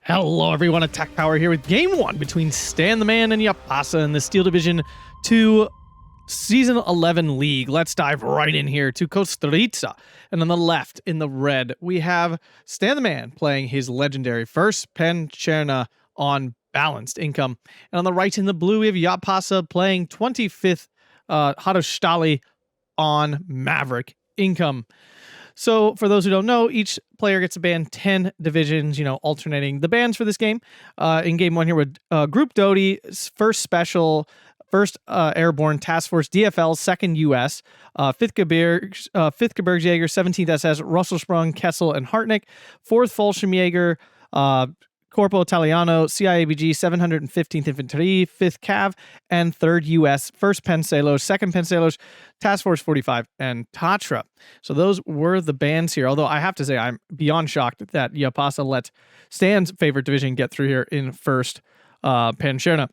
Hello everyone, Attack Power here with Game 1 between Stan the Man and Yapasa in the Steel Division 2 Season 11 League. Let's dive right in here to Kostritsa. And on the left, in the red, we have Stan the Man playing his legendary first Pancerna on balanced income. And on the right, in the blue, we have Yapasa playing 25th Hadostaly on Maverick income. So, for those who don't know, each player gets to ban 10 divisions, alternating the bans for this game. In Game 1 here with Group Doty, first Special, first Airborne Task Force, DFL, second US, 5th Gebirgsjäger, 17th SS, Russelsprung, Kessel, and Hartnick, 4th Fallschirmjäger, Corpo Italiano, CIABG, 715th Infantry, 5th Cav, and 3rd US, 1st Pensalos, 2nd Pensalos, Task Force 45, and Tatra. So those were the bans here, although I have to say I'm beyond shocked that Yapasa let Stan's favorite division get through here in first Pancerna.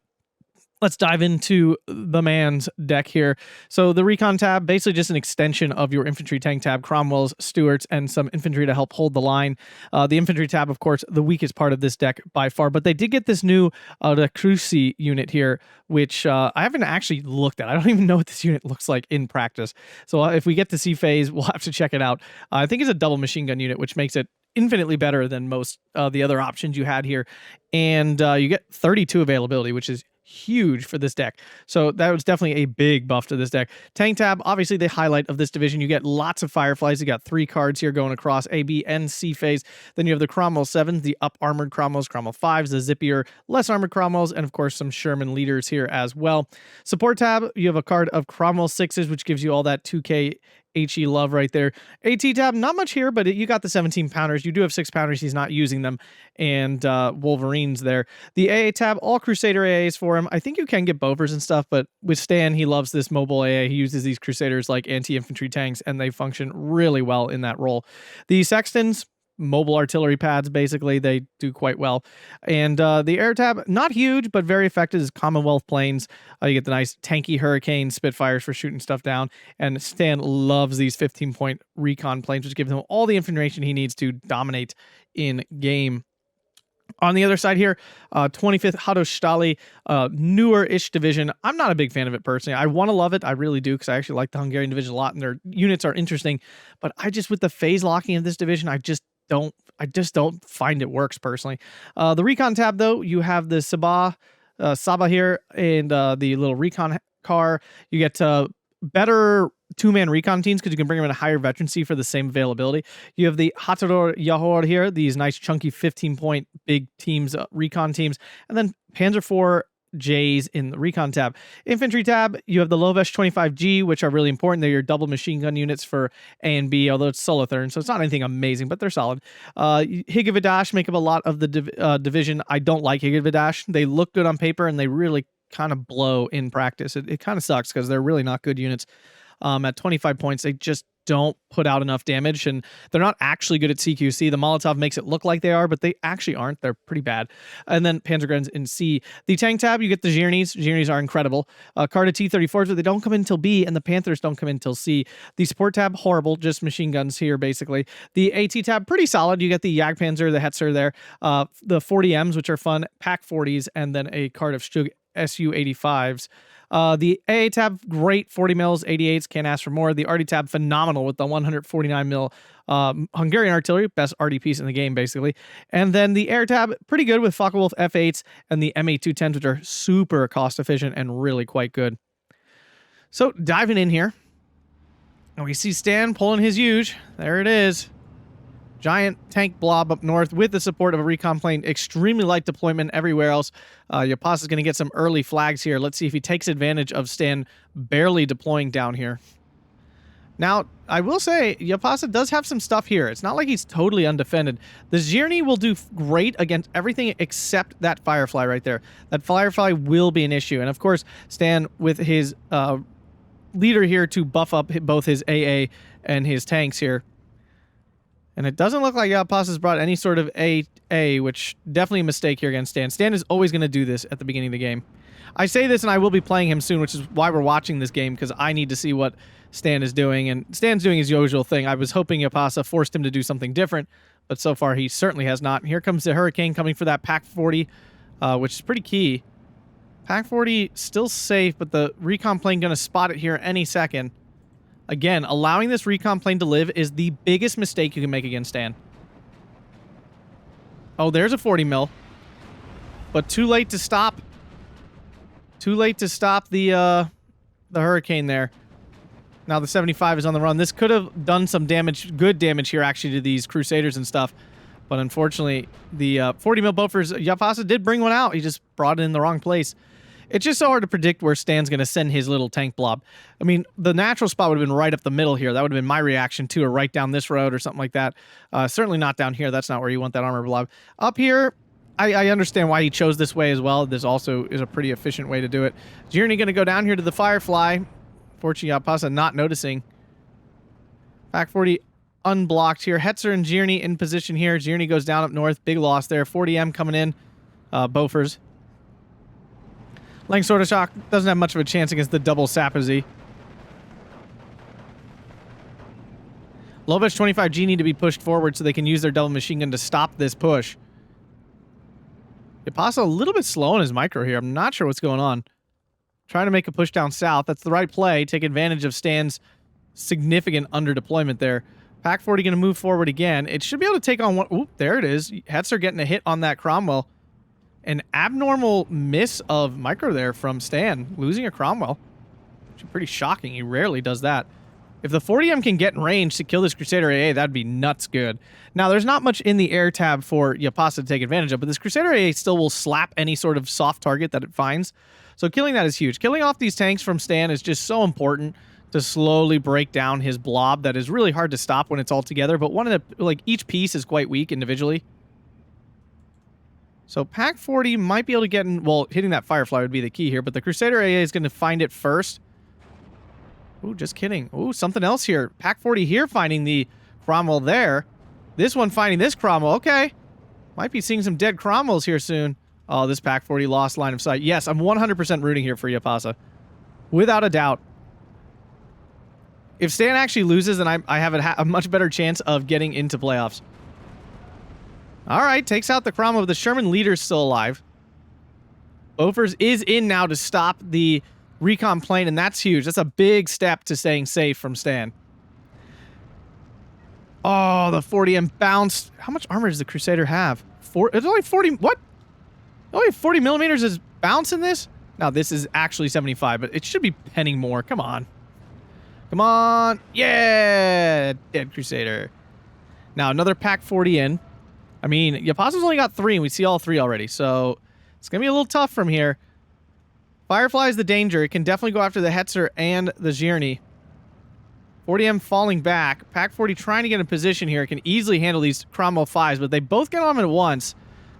Let's dive into the man's deck here. So the Recon tab, basically just an extension of your Infantry Tank tab, Cromwells, Stuarts, and some infantry to help hold the line. The Infantry tab, of course, the weakest part of this deck by far, but they did get this new Kostritsa unit here, which I haven't actually looked at. I don't even know what this unit looks like in practice. So if we get to see phase, we'll have to check it out. I think it's a double machine gun unit, which makes it infinitely better than most the other options you had here. And you get 32 availability, which is huge for this deck. So that was definitely a big buff to this deck. Tank tab, obviously the highlight of this division. You get lots of Fireflies. You got 3 cards here going across A, B, and C phase. Then you have the Cromwell 7s, the up armored Cromwells, Cromwell 5s, the zippier, less armored Cromwells, and of course some Sherman leaders here as well. Support tab, you have a card of Cromwell 6s, which gives you all that 2K HE love right there. AT tab, not much here, but you got the 17 pounders. You do have 6 pounders. He's not using them. And Wolverines there. The AA tab, all Crusader AAs for him. I think you can get Bovers and stuff, but with Stan, he loves this mobile AA. He uses these Crusaders like anti-infantry tanks, and they function really well in that role. The Sextons, mobile artillery pads, basically, they do quite well. And the air tab, not huge, but very effective, is Commonwealth planes. You get the nice tanky Hurricane Spitfires for shooting stuff down. And Stan loves these 15-point recon planes, which gives him all the information he needs to dominate in game. On the other side here, 25th Hadostaly, newer-ish division. I'm not a big fan of it personally. I want to love it. I really do, because I actually like the Hungarian division a lot, and their units are interesting. But with the phase locking of this division, I just don't find it works personally. The Recon tab, though, you have the Saba here, and the little Recon car. You get better 2-man recon teams because you can bring them in a higher veterancy for the same availability. You have the Hatador Yahor here, these nice chunky 15-point big teams, recon teams, and then Panzer IV J's in the Recon tab. Infantry tab, you have the Lovesh 25G, which are really important. They're your double machine gun units for A and B, although it's Solothurn, so it's not anything amazing, but they're solid. Higavidash make up a lot of the division. I don't like Higavidash. They look good on paper, and they really kind of blow in practice. It kind of sucks because they're really not good units. At 25 points, they just don't put out enough damage, and they're not actually good at CQC. The Molotov makes it look like they are, but they actually aren't. They're pretty bad. And then Panzergrens in C. The tank tab, you get the Zhirnis. Zhirnis are incredible. Card of T-34s, but they don't come in until B, and the Panthers don't come in until C. The support tab, horrible. Just machine guns here, basically. The AT tab, pretty solid. You get the Jagdpanzer, the Hetzer there. The 40Ms, which are fun. Pack 40s, and then a card of Stug Su-85s. The AA tab, great, 40 mils, 88s, can't ask for more. The RD tab, phenomenal with the 149 mil Hungarian artillery, best RD piece in the game, basically. And then the air tab, pretty good with Focke-Wulf F8s and the MA210s, which are super cost efficient and really quite good. So diving in here, and we see Stan pulling his huge. There it is. Giant tank blob up north with the support of a recon plane. Extremely light deployment everywhere else. Yapasa is going to get some early flags here. Let's see if he takes advantage of Stan barely deploying down here. Now, I will say, Yapasa does have some stuff here. It's not like he's totally undefended. The Zhirni will do great against everything except that Firefly right there. That Firefly will be an issue. And of course, Stan with his leader here to buff up both his AA and his tanks here. And it doesn't look like Yapasa's brought any sort of AA, which definitely a mistake here against Stan. Stan is always going to do this at the beginning of the game. I say this, and I will be playing him soon, which is why we're watching this game, because I need to see what Stan is doing. And Stan's doing his usual thing. I was hoping Yapasa forced him to do something different, but so far he certainly has not. Here comes the Hurricane coming for that Pack 40, which is pretty key. Pack 40 still safe, but the recon plane going to spot it here any second. Again, allowing this recon plane to live is the biggest mistake you can make against Stan. Oh, there's a 40 mil. But too late to stop. Too late to stop the Hurricane there. Now the 75 is on the run. This could have done some damage, good damage here actually to these Crusaders and stuff. But unfortunately, the 40 mil Bofors, Yapasa did bring one out. He just brought it in the wrong place. It's just so hard to predict where Stan's going to send his little tank blob. I mean, the natural spot would have been right up the middle here. That would have been my reaction to or right down this road or something like that. Certainly not down here. That's not where you want that armor blob. Up here, I understand why he chose this way as well. This also is a pretty efficient way to do it. Journey going to go down here to the Firefly. Fortunately, Yapasa not noticing. Pack 40 unblocked here. Hetzer and Journey in position here. Journey goes down up north. Big loss there. 40M coming in. Bofors. Lang Sword of Shock doesn't have much of a chance against the double Sapazi. Lobesh 25G need to be pushed forward so they can use their double machine gun to stop this push. Yapasa a little bit slow on his micro here. I'm not sure what's going on. Trying to make a push down south. That's the right play. Take advantage of Stan's significant underdeployment there. Pack 40 going to move forward again. It should be able to take on one. Oop, there it is. Hetzer getting a hit on that Cromwell. An abnormal miss of micro there from Stan, losing a Cromwell. Which is pretty shocking. He rarely does that. If the 40M can get in range to kill this Crusader AA, that'd be nuts good. Now, there's not much in the air tab for Yapasa to take advantage of, but this Crusader AA still will slap any sort of soft target that it finds. So killing that is huge. Killing off these tanks from Stan is just so important to slowly break down his blob that is really hard to stop when it's all together, but one of the, like, each piece is quite weak individually. So Pack 40 might be able to get in, well, hitting that Firefly would be the key here, but the Crusader AA is going to find it first. Ooh, just kidding. Ooh, something else here. Pack 40 here finding the Cromwell there. This one finding this Cromwell. Okay. Might be seeing some dead Cromwells here soon. Oh, this Pack 40 lost line of sight. Yes, I'm 100% rooting here for Yapasa. Without a doubt. If Stan actually loses, then I have a much better chance of getting into playoffs. All right, takes out the Cromwell. The Sherman leader's still alive. Bofors is in now to stop the recon plane, and that's huge. That's a big step to staying safe from Stan. Oh, the 40M bounced. How much armor does the Crusader have? It's only 40. What? Only 40 millimeters is bounce in this? Now, this is actually 75, but it should be penning more. Come on. Come on. Yeah. Dead Crusader. Now, another Pack 40 in. I mean, Yapasa's only got 3, and we see all 3 already, so it's going to be a little tough from here. Firefly is the danger. It can definitely go after the Hetzer and the Journey. 40M falling back. Pack 40 trying to get in position here. It can easily handle these Cromwell 5s, but they both get on them at once.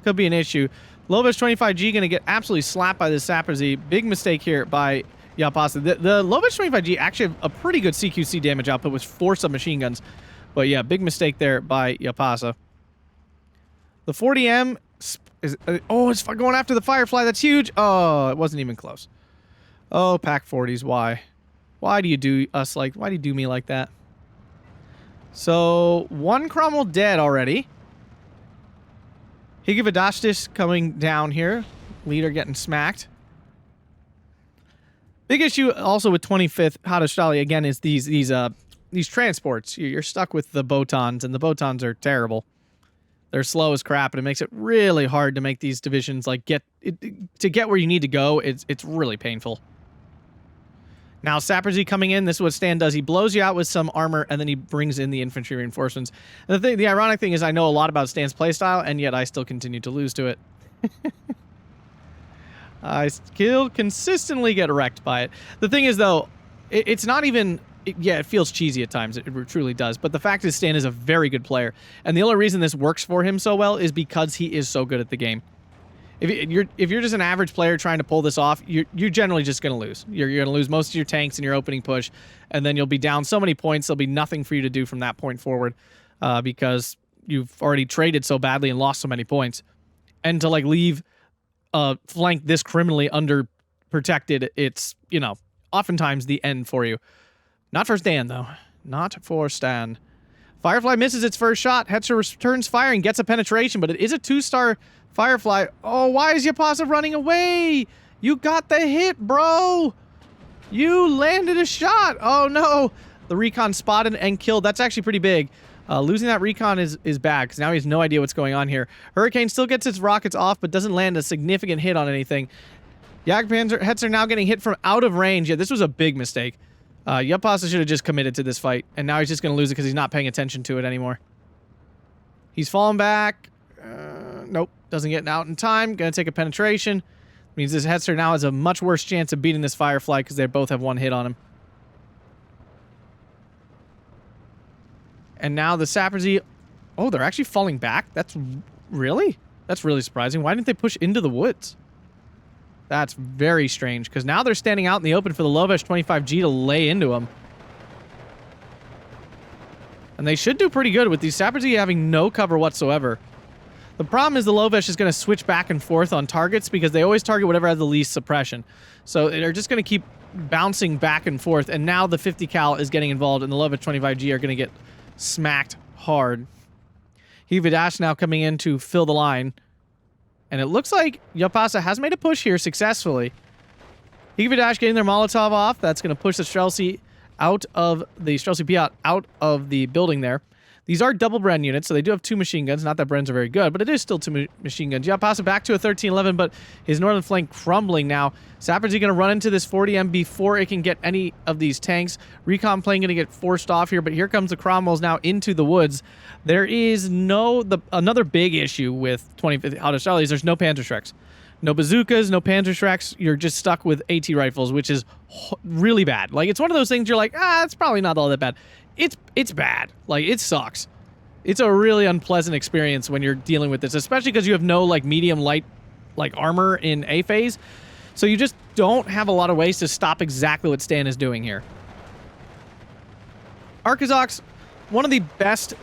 Could be an issue. Lobesh 25G going to get absolutely slapped by this Sapazi. Big mistake here by Yapasa. The Lobesh 25G actually have a pretty good CQC damage output with 4 submachine guns. But yeah, big mistake there by Yapasa. The 40M is... oh, it's going after the Firefly. That's huge. Oh, it wasn't even close. Oh, Pack 40s, why? Why do you do us like... why do you do me like that? So, 1 Cromwell dead already. Higavadashtis coming down here. Leader getting smacked. Big issue also with 25th Hadostaly, again, is these transports. You're stuck with the Botons, and the Botons are terrible. They're slow as crap, and it makes it really hard to make these divisions, like, get where you need to go. It's really painful. Now, Sapazi coming in. This is what Stan does. He blows you out with some armor, and then he brings in the infantry reinforcements. And the ironic thing is I know a lot about Stan's playstyle, and yet I still continue to lose to it. I still consistently get wrecked by it. The thing is, though, it's not even... yeah, it feels cheesy at times. It truly does. But the fact is, Stan is a very good player. And the only reason this works for him so well is because he is so good at the game. If you're just an average player trying to pull this off, you're generally just going to lose. You're going to lose most of your tanks in your opening push, and then you'll be down so many points, there'll be nothing for you to do from that point forward because you've already traded so badly and lost so many points. And to, like, leave a flank this criminally underprotected, it's, you know, oftentimes the end for you. Not for Stan, though. Not for Stan. Firefly misses its first shot. Hetzer returns fire and gets a penetration, but it is a 2-star Firefly. Oh, why is Yapasa running away? You got the hit, bro. You landed a shot. Oh, no. The recon spotted and killed. That's actually pretty big. Losing that recon is bad because now he has no idea what's going on here. Hurricane still gets its rockets off, but doesn't land a significant hit on anything. Hetzer now getting hit from out of range. Yeah, this was a big mistake. Yapasa should have just committed to this fight, and now he's just going to lose it because he's not paying attention to it anymore. He's falling back. Nope, doesn't get out in time. Going to take a penetration. Means this Hetzer now has a much worse chance of beating this Firefly because they both have one hit on him. And now the Sapper Z... Oh, they're actually falling back? That's really surprising. Why didn't they push into the woods? That's very strange, because now they're standing out in the open for the Lovesh 25G to lay into them. And they should do pretty good with these Sapper Z having no cover whatsoever. The problem is the Lovesh is going to switch back and forth on targets because they always target whatever has the least suppression. So they're just going to keep bouncing back and forth, and now the 50 cal is getting involved, and the Lovesh 25G are going to get smacked hard. Hividash now coming in to fill the line. And it looks like Yapasa has made a push here successfully. Hividash getting their Molotov off. That's going to push the Streltsy out of the Streltsy Piat out of the building there. These are double Bren units, so they do have 2 machine guns. Not that Brens are very good, but it is still 2 machine guns. Yapasa back to a 1311, but his northern flank crumbling now. Sapper's going to run into this 40M before it can get any of these tanks. Recon plane going to get forced off here, but here comes the Cromwells now into the woods. There is another big issue with 25th Hadostaly is there's no Panzerschrecks. No bazookas, no Panzerschrecks. You're just stuck with AT rifles, which is really bad. Like, it's one of those things you're like, it's probably not all that bad. It's bad. Like, it sucks. It's a really unpleasant experience when you're dealing with this, especially because you have no, like, medium light, like, armor in A phase. So you just don't have a lot of ways to stop exactly what Stan is doing here. Arkazox, one of the best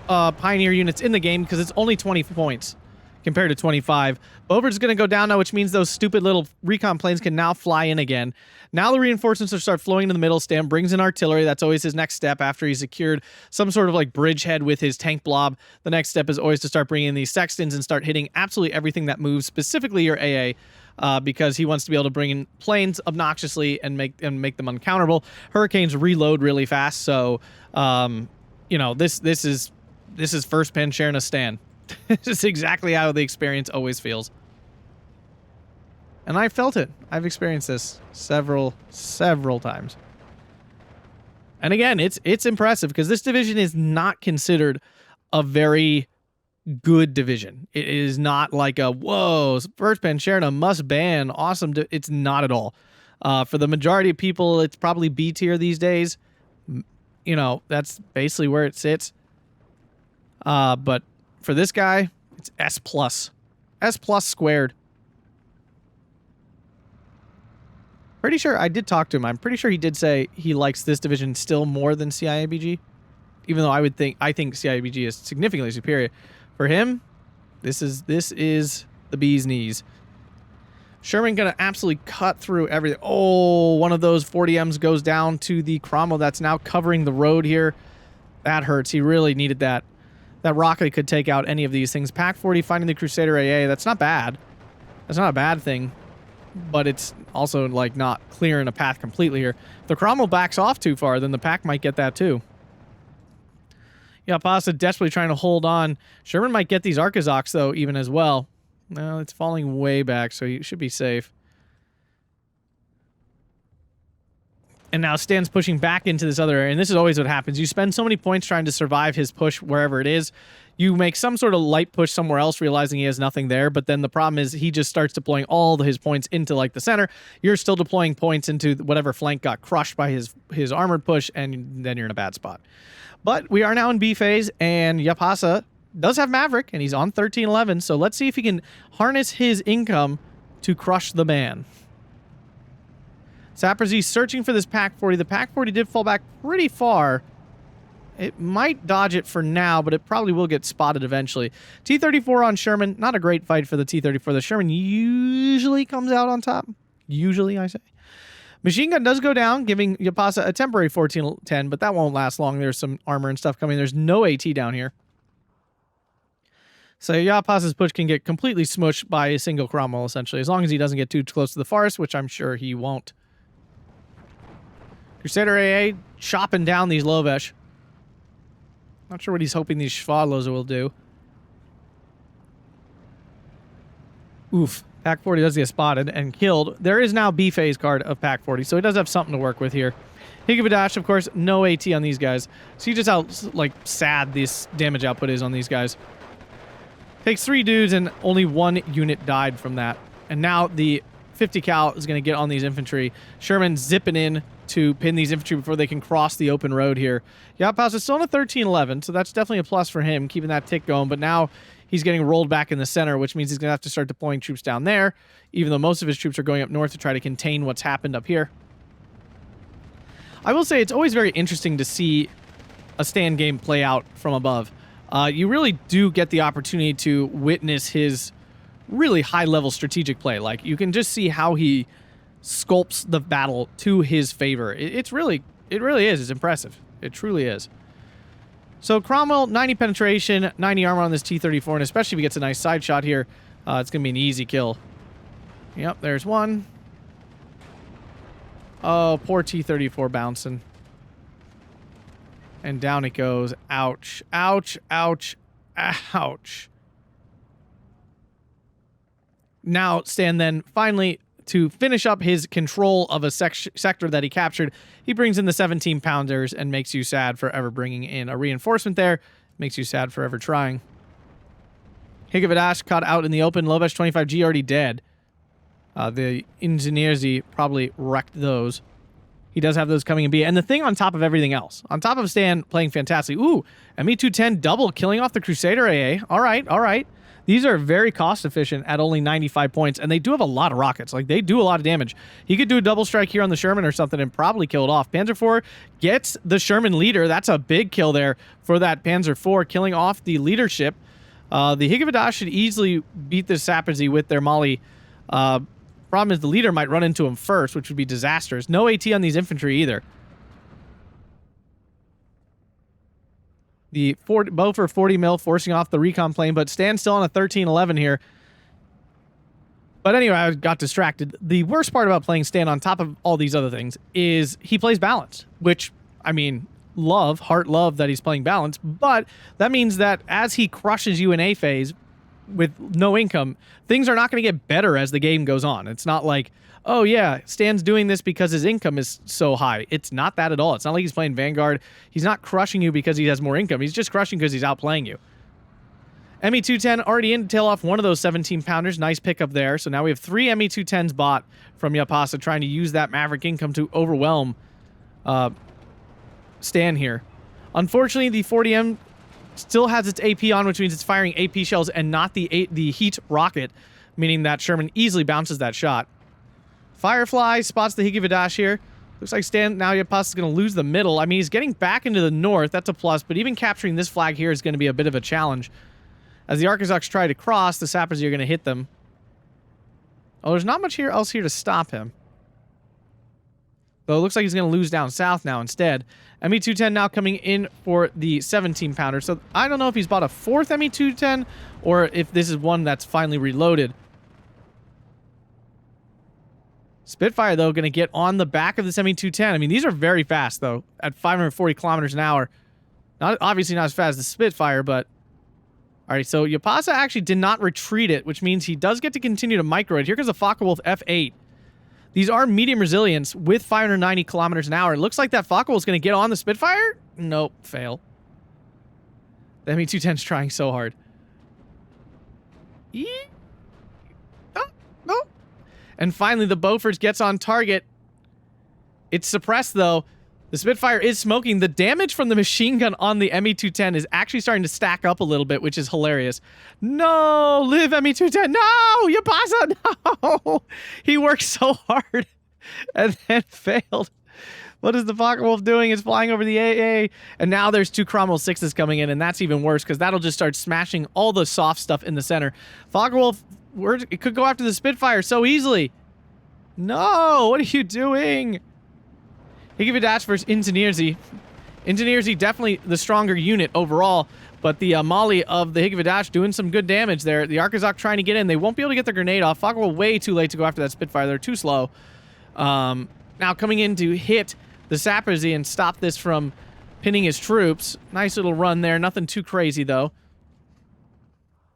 Pioneer units in the game because it's only 20 points compared to 25. Bover's going to go down now, which means those stupid little recon planes can now fly in again. Now the reinforcements will start flowing into the middle. Stan brings in artillery. That's always his next step after he's secured some sort of like bridgehead with his tank blob. The next step is always to start bringing in these sextons and start hitting absolutely everything that moves, specifically your AA, because he wants to be able to bring in planes obnoxiously and make them uncounterable. Hurricanes reload really fast, so you know, this is first Pancerna Stan. This is exactly how the experience always feels. And I felt it. I've experienced this several times. And again, it's impressive because this division is not considered a very good division. It is not like a, whoa, first Pancerna must ban, awesome. It's not at all. For the majority of people, it's probably B tier these days. You know, that's basically where it sits. But for this guy, it's S+. S+ squared. Pretty sure I did talk to him. I'm pretty sure he did say he likes this division still more than CIABG. Even though I think CIABG is significantly superior. For him, this is the bee's knees. Sherman gonna absolutely cut through everything. Oh, one of those 40Ms goes down to the Cromwell that's now covering the road here. That hurts. He really needed that. That rocket could take out any of these things. Pack 40 finding the Crusader AA. That's not bad. That's not a bad thing. But it's also, like, not clearing a path completely here. If the Cromwell backs off too far, then the pack might get that too. Yapasa desperately trying to hold on. Sherman might get these Arkazoks, though, even as well. No, it's falling way back, so he should be safe. And now Stan's pushing back into this other area, and this is always what happens. You spend so many points trying to survive his push wherever it is. You make some sort of light push somewhere else, realizing he has nothing there, but then the problem is he just starts deploying all his points into, like, the center. You're still deploying points into whatever flank got crushed by his armored push, and then you're in a bad spot. But we are now in B phase, and Yapasa does have Maverick, and he's on 1311, so let's see if he can harness his income to crush the man. Sapper Z searching for this Pack 40. The Pack 40 did fall back pretty far. It might dodge it for now, but it probably will get spotted eventually. T-34 on Sherman. Not a great fight for the T-34. The Sherman usually comes out on top. Usually, I say. Machine gun does go down, giving Yapasa a temporary 14-10, but that won't last long. There's some armor and stuff coming. There's no AT down here. So Yapasa's push can get completely smushed by a single Cromwell, essentially, as long as he doesn't get too close to the forest, which I'm sure he won't. Crusader AA chopping down these Lovesh. Not sure what he's hoping these Schwadloser will do. Oof. Pack 40 does get spotted and killed. There is now B phase card of Pack 40, so he does have something to work with here. Higavadash, of course, no AT on these guys. See just how, like, sad this damage output is on these guys. Takes 3 dudes and only 1 unit died from that. And now the 50 cal is going to get on these infantry. Sherman zipping in to pin these infantry before they can cross the open road here. Yapasa is still on a 13-11, so that's definitely a plus for him, keeping that tick going. But now he's getting rolled back in the center, which means he's going to have to start deploying troops down there, even though most of his troops are going up north to try to contain what's happened up here. I will say it's always very interesting to see a Stan game play out from above. You really do get the opportunity to witness his really high-level strategic play. Like, you can just see how he sculpts the battle to his favor. It really is. It's impressive. It truly is. So Cromwell, 90 penetration, 90 armor on this T-34, and especially if he gets a nice side shot here, it's going to be an easy kill. Yep, there's one. Oh, poor T-34 bouncing. And down it goes. Ouch. Ouch. Ouch. Ouch. Now, Stan then finally, to finish up his control of a sector that he captured, he brings in the 17-pounders and makes you sad for ever bringing in a reinforcement there. Makes you sad for ever trying. Higavadash caught out in the open. Lovesh 25G already dead. The Ingenierzy probably wrecked those. He does have those coming in B. And the thing on top of everything else, on top of Stan playing fantastic, ooh, ME210 double killing off the Crusader AA. All right, all right. These are very cost efficient at only 95 points, and they do have a lot of rockets. Like, they do a lot of damage. He could do a double strike here on the Sherman or something and probably kill it off. Panzer IV gets the Sherman leader. That's a big kill there for that Panzer IV, killing off the leadership. The Higavadash should easily beat this Sappersy with their Molly. Problem is the leader might run into him first, which would be disastrous. No AT on these infantry either. The bow for 40 mil forcing off the recon plane, but Stan's still on a 13-11 here. But anyway, I got distracted. The worst part about playing Stan on top of all these other things is he plays balance, which, I mean, heart love that he's playing balance, but that means that as he crushes you in A phase with no income, things are not going to get better as the game goes on. It's not like, oh yeah, Stan's doing this because his income is so high. It's not that at all. It's not like he's playing Vanguard. He's not crushing you because he has more income. He's just crushing because he's outplaying you. ME210 already in to tail off one of those 17-pounders. Nice pickup there. So now we have 3 ME210s bought from Yapasa trying to use that Maverick income to overwhelm Stan here. Unfortunately, the 40M still has its AP on, which means it's firing AP shells and not the heat rocket, meaning that Sherman easily bounces that shot. Firefly spots the Higavadash here. Looks like Stan now Yapasa is going to lose the middle. I mean, he's getting back into the north. That's a plus, but even capturing this flag here is going to be a bit of a challenge. As the Arkansas try to cross, the Sappers are going to hit them. Oh, there's not much else here to stop him. Though it looks like he's going to lose down south now instead. ME210 now coming in for the 17-pounder. So I don't know if he's bought a 4th ME210 or if this is one that's finally reloaded. Spitfire, though, going to get on the back of this ME210. I mean, these are very fast, though, at 540 kilometers an hour. Obviously not as fast as the Spitfire, but... All right, so Yapasa actually did not retreat it, which means he does get to continue to micro it. Here comes the Focke-Wulf F8. These are medium resilience with 590 kilometers an hour. It looks like that Focke-Wulf is going to get on the Spitfire. Nope, fail. The ME210's trying so hard. No. And finally, the Beaufort gets on target. It's suppressed, though. The Spitfire is smoking. The damage from the machine gun on the ME210 is actually starting to stack up a little bit, which is hilarious. No! Live ME210! No! Yapasa! No! He worked so hard and then failed. What is the Focke-Wulf doing? It's flying over the AA. And now there's 2 Cromwell 6s coming in, and that's even worse because that'll just start smashing all the soft stuff in the center. Focke-Wulf, it could go after the Spitfire so easily. No, what are you doing? Higividash versus Ingenierzy. Ingenierzy definitely the stronger unit overall, but the Mali of the Higividash doing some good damage there. The Arkazak trying to get in. They won't be able to get their grenade off. Fagel way too late to go after that Spitfire. They're too slow. Now coming in to hit the Sappersy and stop this from pinning his troops. Nice little run there. Nothing too crazy, though.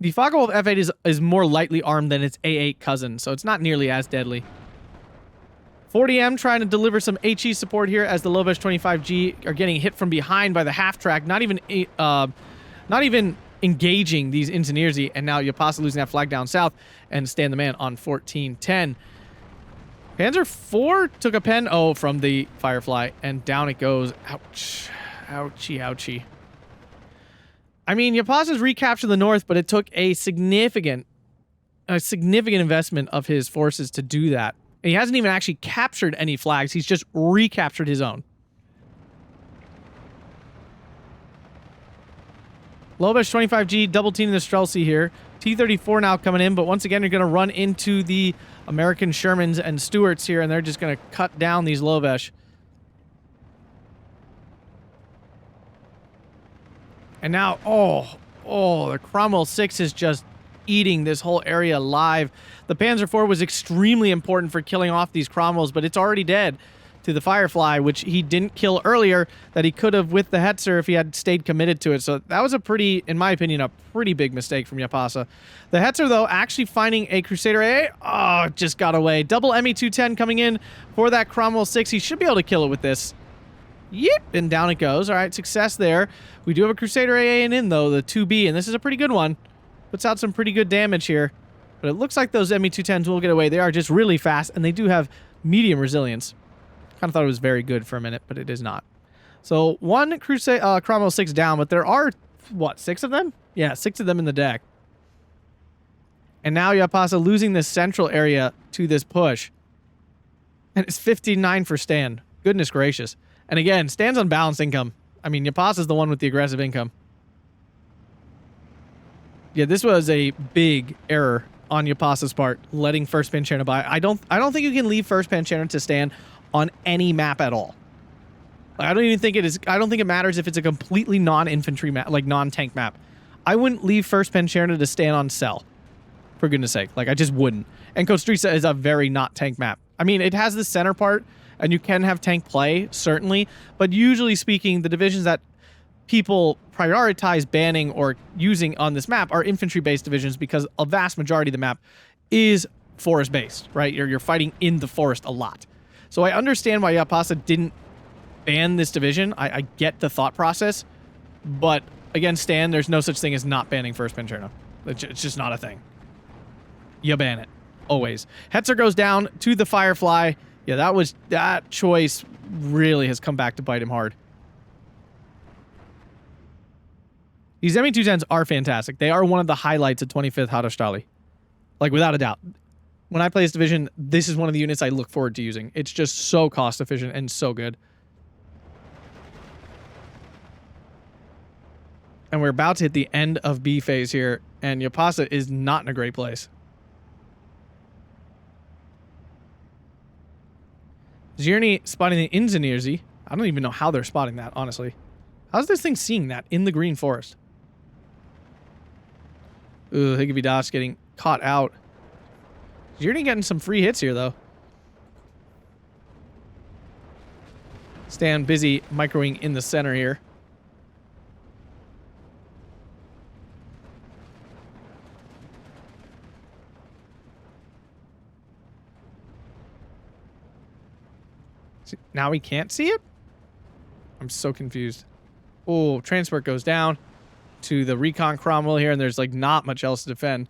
The Fagel of F8 is more lightly armed than its A8 cousin, so it's not nearly as deadly. 40M trying to deliver some HE support here as the Lovesh 25G are getting hit from behind by the half-track, not even engaging these Ingenierzy, and now Yapasa losing that flag down south, and Stan the Man on 14-10. Panzer IV took a pen, from the Firefly, and down it goes. Ouch. Ouchie, ouchie. I mean, Yapasa's recaptured the north, but it took a significant investment of his forces to do that. And he hasn't even actually captured any flags. He's just recaptured his own. Lovesh 25G double teaming the Streltsy here. T-34 now coming in, but once again, you're going to run into the American Shermans and Stuarts here, and they're just going to cut down these Lovesh. And now, the Cromwell 6 is just eating this whole area alive. The Panzer IV was extremely important for killing off these Cromwells, but it's already dead to the Firefly, which he didn't kill earlier, that he could have with the Hetzer if he had stayed committed to it. So that was in my opinion, a pretty big mistake from Yapasa. The Hetzer, though, actually finding a Crusader AA. Just got away. Double ME210 coming in for that Cromwell 6. He should be able to kill it with this. Yep, and down it goes. All right, success there. We do have a Crusader AA in, though, the 2B, and this is a pretty good one. Puts out some pretty good damage here. But it looks like those ME210s will get away. They are just really fast, and they do have medium resilience. Kind of thought it was very good for a minute, but it is not. So one Cromwell 6 down, but there are, 6 of them? Yeah, 6 of them in the deck. And now Yapasa losing this central area to this push. And it's 59 for Stan. Goodness gracious. And again, Stan's on balanced income. I mean, Yapasa's the one with the aggressive income. Yeah, this was a big error on Yapasa's part, letting first Pancerna by. I don't think you can leave first Pancerna to stand on any map at all. I don't think it matters if it's a completely non-infantry map, like non-tank map. I wouldn't leave first Pancerna to stand on Cell. For goodness sake. Like, I just wouldn't. And Kostritsa is a very not tank map. I mean, it has the center part, and you can have tank play, certainly, but usually speaking, the divisions that people prioritize banning or using on this map are infantry-based divisions because a vast majority of the map is forest-based, right? You're fighting in the forest a lot. So I understand why Yapasa didn't ban this division. I get the thought process, but against Stan, there's no such thing as not banning first Pancerna. It's just not a thing. You ban it. Always. Hetzer goes down to the Firefly. Yeah, that choice really has come back to bite him hard. These ME210s are fantastic. They are one of the highlights of 25th Hadostaly. Like, without a doubt. When I play this division, this is one of the units I look forward to using. It's just so cost efficient and so good. And we're about to hit the end of B phase here, and Yapasa is not in a great place. Zierny spotting the Ingenierzy. I don't even know how they're spotting that, honestly. How's this thing seeing that in the green forest? Ooh, Higividash getting caught out. Zierny getting some free hits here, though. Stan busy microing in the center here. Now we can't see it? I'm so confused. Oh, transport goes down to the recon Cromwell here, and there's like not much else to defend.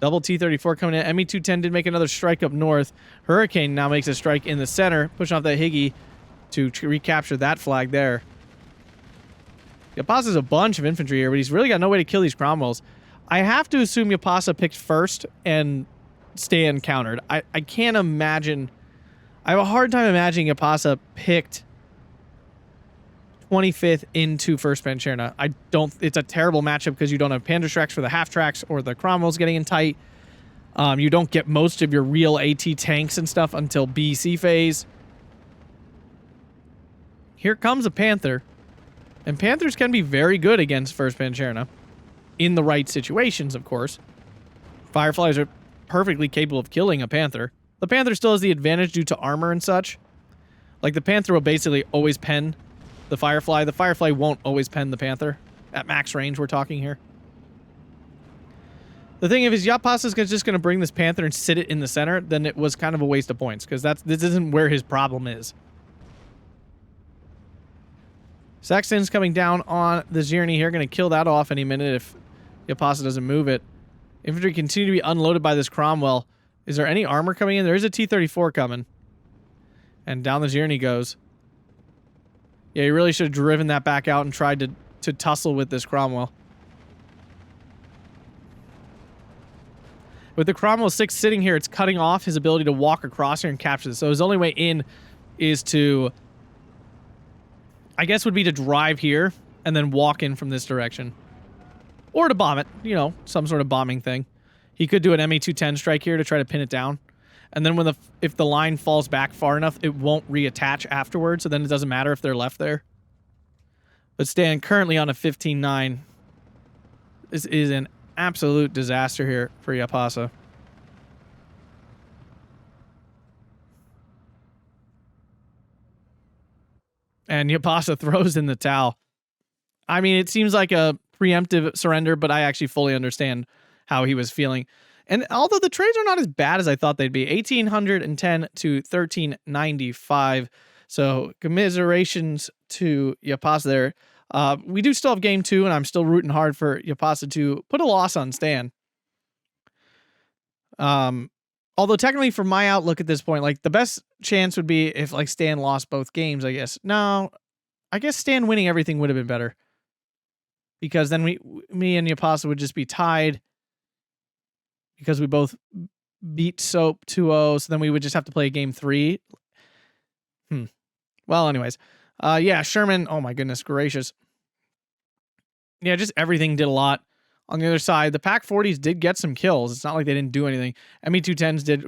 Double T-34 coming in. ME-210 did make another strike up north. Hurricane now makes a strike in the center, pushing off that Higgy to recapture that flag there. Yapasa's a bunch of infantry here, but he's really got no way to kill these Cromwells. I have to assume Yapasa picked first and Stan countered. I can't imagine... I have a hard time imagining Yapasa picked 25th into first Pancerna. It's a terrible matchup because you don't have Panzerschrecks for the half tracks or the Cromwells getting in tight. You don't get most of your real AT tanks and stuff until BC phase. Here comes a Panther. And Panthers can be very good against first Pancerna. In the right situations, of course. Fireflies are perfectly capable of killing a Panther. The Panther still has the advantage due to armor and such. Like, the Panther will basically always pen the Firefly. The Firefly won't always pen the Panther. At max range, we're talking here. The thing, if his Yapasa is just going to bring this Panther and sit it in the center, then it was kind of a waste of points, because this isn't where his problem is. Saxton's coming down on the Zirni here, going to kill that off any minute if Yapasa doesn't move it. Infantry continue to be unloaded by this Cromwell. Is there any armor coming in? There is a T-34 coming. And down the Zirni goes. Yeah, he really should have driven that back out and tried to tussle with this Cromwell. With the Cromwell 6 sitting here, it's cutting off his ability to walk across here and capture this. So his only way in is to, I guess, would be to drive here and then walk in from this direction. Or to bomb it, you know, some sort of bombing thing. He could do an ME-210 strike here to try to pin it down. And then if the line falls back far enough, it won't reattach afterwards, so then it doesn't matter if they're left there. But Stan currently on a 15-9. This is an absolute disaster here for Yapasa. And Yapasa throws in the towel. I mean, it seems like a preemptive surrender, but I actually fully understand how he was feeling. And although the trades are not as bad as I thought they'd be, 1,810 to 1,395. So commiserations to Yapasa there. We do still have game 2, and I'm still rooting hard for Yapasa to put a loss on Stan. Although technically from my outlook at this point, like, the best chance would be if, like, Stan lost both games, I guess. No, I guess Stan winning everything would have been better. Because then me and Yapasa would just be tied. Because we both beat Soap 2-0, so then we would just have to play game 3. Well, anyways. Yeah, Sherman, oh my goodness gracious. Yeah, just everything did a lot. On the other side, the Pac 40s did get some kills. It's not like they didn't do anything. ME-210s did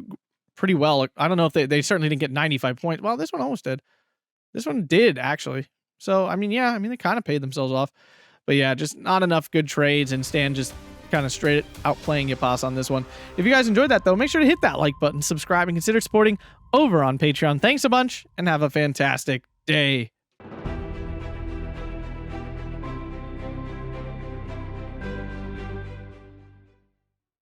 pretty well. I don't know if they certainly didn't get 95 points. Well, this one almost did. This one did, actually. So, I mean, yeah, they kind of paid themselves off. But yeah, just not enough good trades, and Stan just kind of straight out playing Yapasa on this one. If you guys enjoyed that, though, make sure to hit that like button, subscribe, and consider supporting over on Patreon. Thanks a bunch, and have a fantastic day.